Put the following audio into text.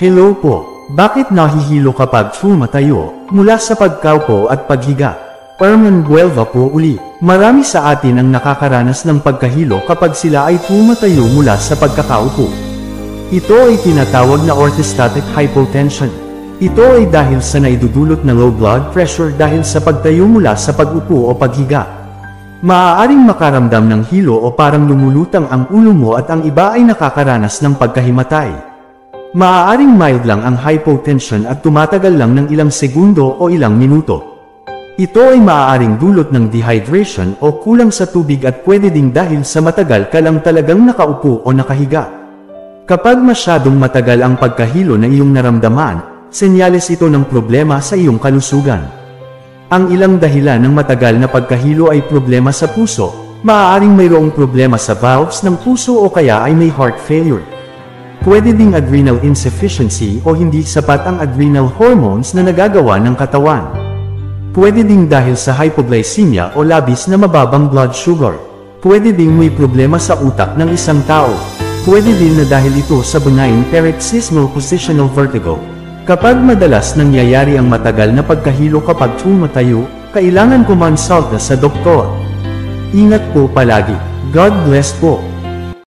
Hello po, bakit nahihilo kapag tumatayo, mula sa pagkaupo at paghiga? Herman Buelva po uli. Marami sa atin ang nakakaranas ng pagkahilo kapag sila ay tumatayo mula sa pagkakaupo. Ito ay tinatawag na orthostatic hypotension. Ito ay dahil sa naidudulot na low blood pressure dahil sa pagtayo mula sa pag-upo o paghiga. Maaaring makaramdam ng hilo o parang lumulutang ang ulo mo at ang iba ay nakakaranas ng pagkahimatay. Maaaring mild lang ang hypotension at tumatagal lang ng ilang segundo o ilang minuto. Ito ay maaaring dulot ng dehydration o kulang sa tubig at pwede ding dahil sa matagal ka lang talagang nakaupo o nakahiga. Kapag masyadong matagal ang pagkahilo na iyong naramdaman, senyales ito ng problema sa iyong kalusugan. Ang ilang dahilan ng matagal na pagkahilo ay problema sa puso, maaaring mayroong problema sa valves ng puso o kaya ay may heart failure. Pwede ding adrenal insufficiency o hindi sapat ang adrenal hormones na nagagawa ng katawan. Pwede ding dahil sa hypoglycemia o labis na mababang blood sugar. Pwede ding may problema sa utak ng isang tao. Pwede din na dahil ito sa benign paroxysmal positional vertigo. Kapag madalas nangyayari ang matagal na pagkahilo kapag tumatayo, kailangan kumonsult na sa doktor. Ingat po palagi. God bless po.